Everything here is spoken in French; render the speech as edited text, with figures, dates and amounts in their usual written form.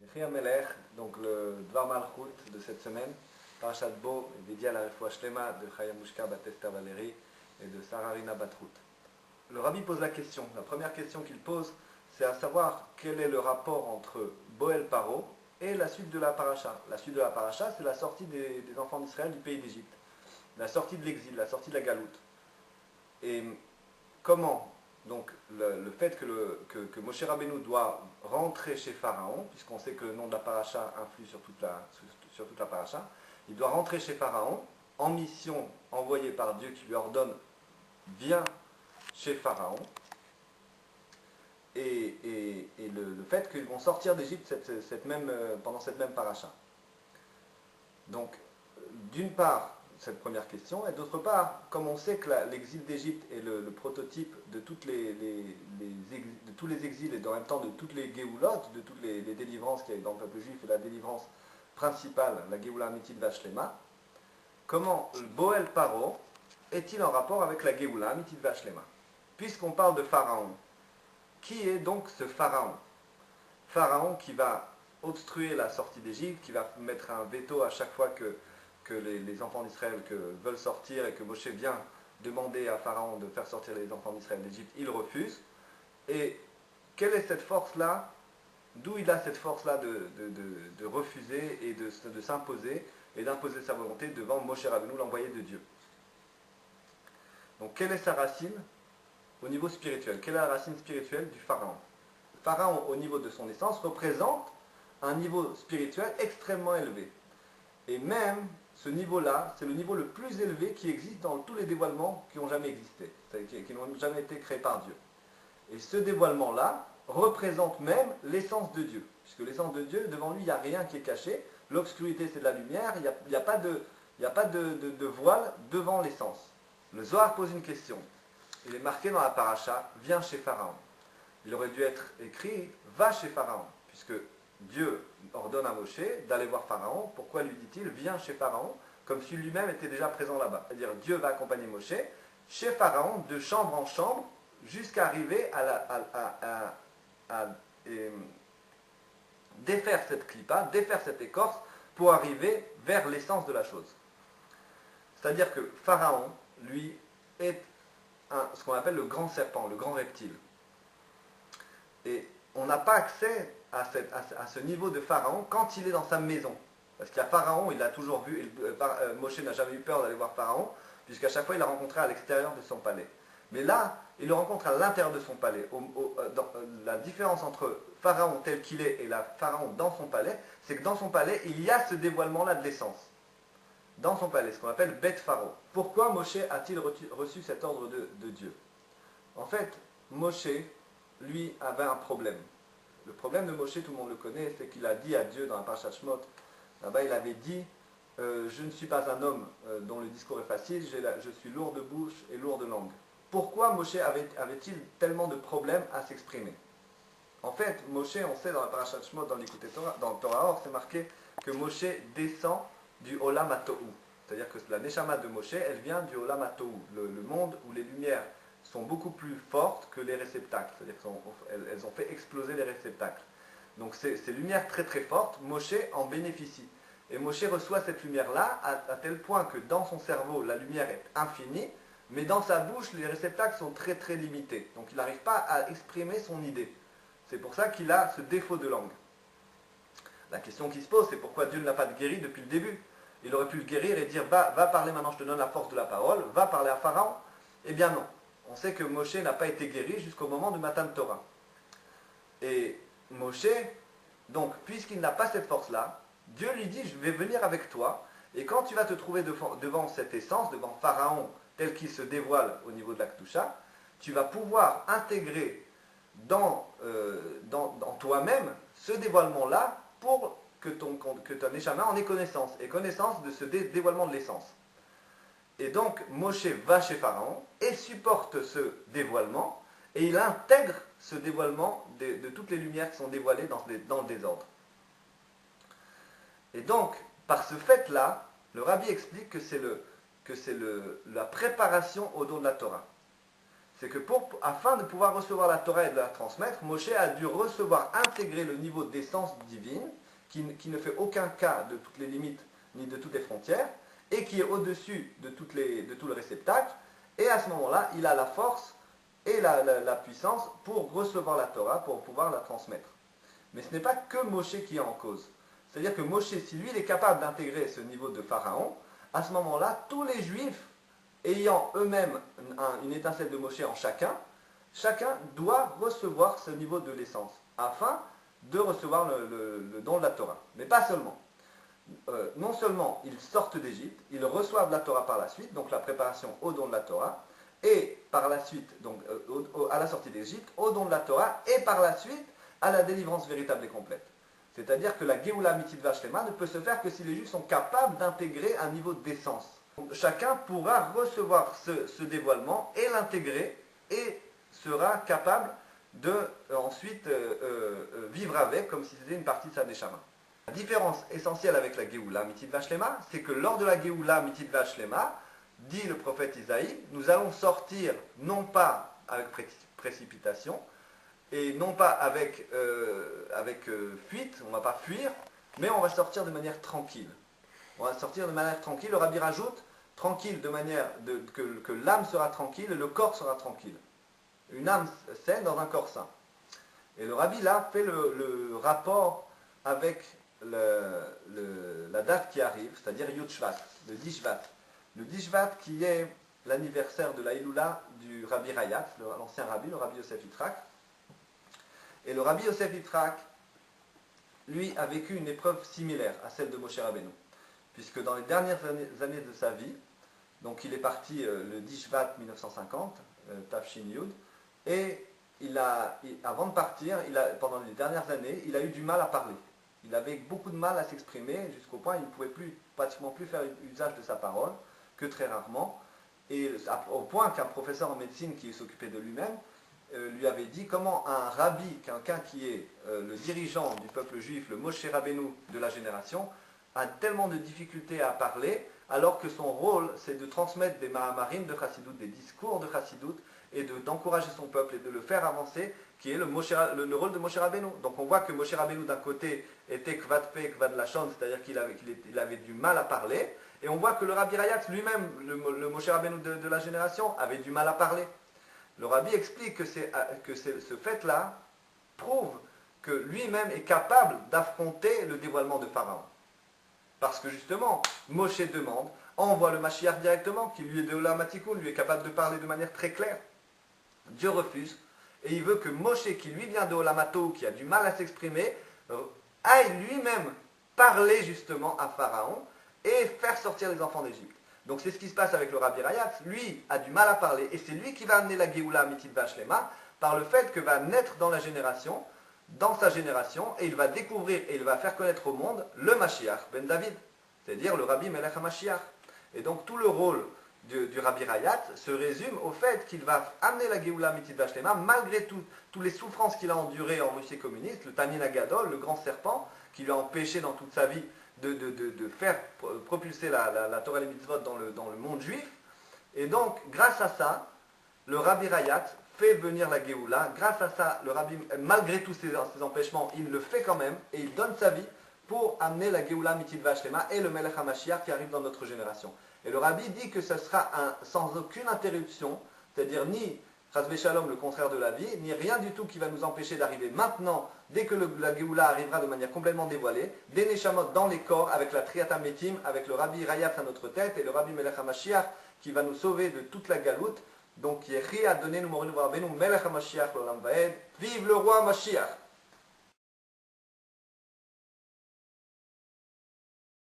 Écrit Amelech, donc le Dvar Malchut de cette semaine, Parashat Bo, dédié à la Refoua Shlema de Chaya Mushka Batesta Valérie et de Sararina Batrout. Le Rabbi pose la question, la première question qu'il pose, c'est à savoir quel est le rapport entre Boel Paro et la suite de la paracha. La suite de la paracha, c'est la sortie des enfants d'Israël du pays d'Égypte, la sortie de l'exil, la sortie de la galoute. Et comment donc le fait que Moshe Rabbeinu doit rentrer chez Pharaon, puisqu'on sait que le nom de la paracha influe sur toute la paracha, il doit rentrer chez Pharaon en mission envoyée par Dieu qui lui ordonne viens chez Pharaon, et le fait qu'ils vont sortir d'Égypte pendant cette même paracha. Donc, d'une part, cette première question, et d'autre part, comme on sait que l'exil d'Égypte est le prototype de, tous les exils et en même temps de toutes les géoulotes, de toutes les délivrances qu'il y a dans le peuple juif, et la délivrance principale, la Géoula Amitit Vashlema, comment le Boel Paro est-il en rapport avec la Géoula Amitit Vashlema? Puisqu'on parle de Pharaon, qui est donc ce Pharaon? Pharaon qui va obstruer la sortie d'Égypte, qui va mettre un veto à chaque fois que les enfants d'Israël veulent sortir et que Moshe vient demander à Pharaon de faire sortir les enfants d'Israël d'Égypte, il refuse. Et quelle est cette force-là? D'où il a cette force-là de refuser et de s'imposer et d'imposer sa volonté devant Moshe Rabbeinu, l'envoyé de Dieu? Donc quelle est sa racine au niveau spirituel? Quelle est la racine spirituelle du Pharaon? Le Pharaon, au niveau de son essence, représente un niveau spirituel extrêmement élevé. Et même ce niveau-là, c'est le niveau le plus élevé qui existe dans tous les dévoilements qui n'ont jamais existé, qui n'ont jamais été créés par Dieu. Et ce dévoilement-là représente même l'essence de Dieu. Puisque l'essence de Dieu, devant lui, il n'y a rien qui est caché. L'obscurité, c'est de la lumière. Il n'y a pas de voile devant l'essence. Le Zohar pose une question. Il est marqué dans la paracha, viens chez Pharaon. Il aurait dû être écrit, va chez Pharaon. Puisque Dieu ordonne à Moshe d'aller voir Pharaon. Pourquoi lui dit-il, viens chez Pharaon, comme si lui-même était déjà présent là-bas? C'est-à-dire, Dieu va accompagner Moshe chez Pharaon, de chambre en chambre, jusqu'à arriver à défaire cette clipa, défaire cette écorce, pour arriver vers l'essence de la chose. C'est-à-dire que Pharaon, lui, est ce qu'on appelle le grand serpent, le grand reptile. Et on n'a pas accès à ce niveau de Pharaon quand il est dans sa maison. Parce qu'il y a Pharaon, il l'a toujours vu, Moshe n'a jamais eu peur d'aller voir Pharaon, puisqu'à chaque fois il l'a rencontré à l'extérieur de son palais. Mais là, il le rencontre à l'intérieur de son palais. La différence entre Pharaon tel qu'il est et la Pharaon dans son palais, c'est que dans son palais, il y a ce dévoilement-là de l'essence. Dans son palais, ce qu'on appelle Beth Pharaon. Pourquoi Moshe a-t-il reçu cet ordre de Dieu? En fait, Moshe, lui, avait un problème. Le problème de Moshe, tout le monde le connaît, c'est qu'il a dit à Dieu dans la Parashat Shemot, là-bas il avait dit, je ne suis pas un homme dont le discours est facile, je suis lourd de bouche et lourd de langue. Pourquoi Moshe avait-il tellement de problèmes à s'exprimer? En fait, Moshe, on sait dans la Parashat Shemot, dans l'Écoute Torah, dans le Torah Or, c'est marqué que Moshe descend du Olam HaTohu. C'est-à-dire que la Neshama de Moshe, elle vient du Olam HaTohu, le monde où les lumières sont beaucoup plus fortes que les réceptacles. C'est-à-dire qu'elles ont fait exploser les réceptacles. Donc ces lumières très très fortes, Moshe en bénéficie. Et Moshe reçoit cette lumière-là à tel point que dans son cerveau, la lumière est infinie, mais dans sa bouche, les réceptacles sont très très limités. Donc il n'arrive pas à exprimer son idée. C'est pour ça qu'il a ce défaut de langue. La question qui se pose, c'est pourquoi Dieu ne l'a pas guéri depuis le début? Il aurait pu le guérir et dire, va parler maintenant, je te donne la force de la parole, va parler à Pharaon. Eh bien non. On sait que Moshe n'a pas été guéri jusqu'au moment de Matan Torah. Et Moshe, donc, puisqu'il n'a pas cette force-là, Dieu lui dit, je vais venir avec toi, et quand tu vas te trouver devant cette essence, devant Pharaon, tel qu'il se dévoile au niveau de la Kedusha, tu vas pouvoir intégrer dans toi-même ce dévoilement-là pour que ton Neshama en ait connaissance, et connaissance de ce dévoilement de l'essence. Et donc, Moshe va chez Pharaon et supporte ce dévoilement, et il intègre ce dévoilement de toutes les lumières qui sont dévoilées dans le désordre. Et donc, par ce fait-là, le Rabbi explique que c'est la préparation au don de la Torah. c'est que afin de pouvoir recevoir la Torah et de la transmettre, Moshe a dû intégrer le niveau d'essence divine, qui ne fait aucun cas de toutes les limites ni de toutes les frontières, et qui est au-dessus de tout le réceptacle, et à ce moment-là, il a la force et la puissance pour recevoir la Torah, pour pouvoir la transmettre. Mais ce n'est pas que Moshe qui est en cause. C'est-à-dire que Moshe, si lui il est capable d'intégrer ce niveau de Pharaon, à ce moment-là, tous les Juifs, ayant eux-mêmes une étincelle de Moshe en chacun doit recevoir ce niveau de l'essence, afin de recevoir le don de la Torah. Mais pas seulement. Non seulement ils sortent d'Égypte, ils reçoivent la Torah par la suite, donc la préparation au don de la Torah, et par la suite, donc à la sortie d'Égypte, au don de la Torah, et par la suite à la délivrance véritable et complète. C'est-à-dire que la Géoula Mitzvah Shlema ne peut se faire que si les Juifs sont capables d'intégrer un niveau d'essence. Chacun pourra recevoir ce dévoilement et l'intégrer, et sera capable de ensuite vivre avec, comme si c'était une partie de sa Neshama. La différence essentielle avec la Géoula Mitzvah Shlema, c'est que lors de la Géoula Mitzvah Shlema, dit le prophète Isaïe, nous allons sortir non pas avec précipitation, et non pas avec fuite, on ne va pas fuir, mais on va sortir de manière tranquille. On va sortir de manière tranquille, le Rabbi rajoute, tranquille de manière que l'âme sera tranquille et le corps sera tranquille. Une âme saine dans un corps sain. Et le Rabbi là fait le rapport avec la date qui arrive, c'est-à-dire Yud Shvat, le 10 Shvat. Le 10 Shvat qui est l'anniversaire de la Iloula du Rabbi Rayat, l'ancien Rabbi, le Rabbi Yosef Yitzhak. Et le Rabbi Yosef Yitzhak, lui, a vécu une épreuve similaire à celle de Moshe Rabbeinu. Puisque dans les dernières années de sa vie, donc il est parti le 10 Shvat 1950, Tafshin Yud, et avant de partir, pendant les dernières années, il a eu du mal à parler. Il avait beaucoup de mal à s'exprimer, jusqu'au point où il ne pouvait pratiquement plus faire usage de sa parole, que très rarement. Et au point qu'un professeur en médecine qui s'occupait de lui-même, lui avait dit comment un rabbi, quelqu'un qui est le dirigeant du peuple juif, le Moshe Rabbeinu de la génération, a tellement de difficultés à parler, alors que son rôle, c'est de transmettre des mahamarim de Chassidut, des discours de Chassidut, et d'encourager son peuple et de le faire avancer, qui est le rôle de Moshe Rabbeinu. Donc on voit que Moshe Rabbeinu, d'un côté, était kvad pe, kvad lachon, c'est-à-dire qu'il avait du mal à parler, et on voit que le Rabbi Rayat, lui-même, le Moshe Rabbeinu de la génération, avait du mal à parler. Le Rabbi explique que ce fait-là prouve que lui-même est capable d'affronter le dévoilement de Pharaon. Parce que justement, Moshe demande, envoie le Mashiach directement, qui lui est de Olam HaTikun, lui est capable de parler de manière très claire. Dieu refuse, et il veut que Moshe, qui lui vient de Olam HaTohu, qui a du mal à s'exprimer, aille lui-même parler justement à Pharaon et faire sortir les enfants d'Égypte. Donc c'est ce qui se passe avec le Rabbi Rayat. Lui a du mal à parler, et c'est lui qui va amener la Géoula Mitzvah Shlema par le fait que va naître dans sa génération, et il va découvrir et il va faire connaître au monde le Mashiach ben David, c'est-à-dire le Rabbi Melech HaMashiach. Et donc tout le rôle du Rabbi Rayat se résume au fait qu'il va amener la Géoula Mitzvah Shlema malgré toutes les souffrances qu'il a endurées en Russie communiste, le Tanin Agadol, le grand serpent, qui lui a empêché dans toute sa vie de faire propulser la Torah et les mitzvot dans le monde juif. Et donc, grâce à ça, le Rabbi Rayat fait venir la Géoula. Grâce à ça, le Rabbi, malgré tous ces empêchements, il le fait quand même, et il donne sa vie pour amener la Géoula Mitzvah Shlema et le Melech HaMashiach qui arrive dans notre génération. Et le Rabbi dit que ce sera sans aucune interruption, c'est-à-dire ni Chas v'Shalom, le contraire de la vie, ni rien du tout qui va nous empêcher d'arriver maintenant, dès que la Géoula arrivera de manière complètement dévoilée, des Neshamot dans les corps, avec la Triata Metim, avec le Rabbi Rayat à notre tête, et le Rabbi Melech HaMashiach qui va nous sauver de toute la galoute. Donc, Yehi a donné nous Morinu Rabbeinu Melech HaMashiach l'Olam Vaed. Vive le roi Mashiach!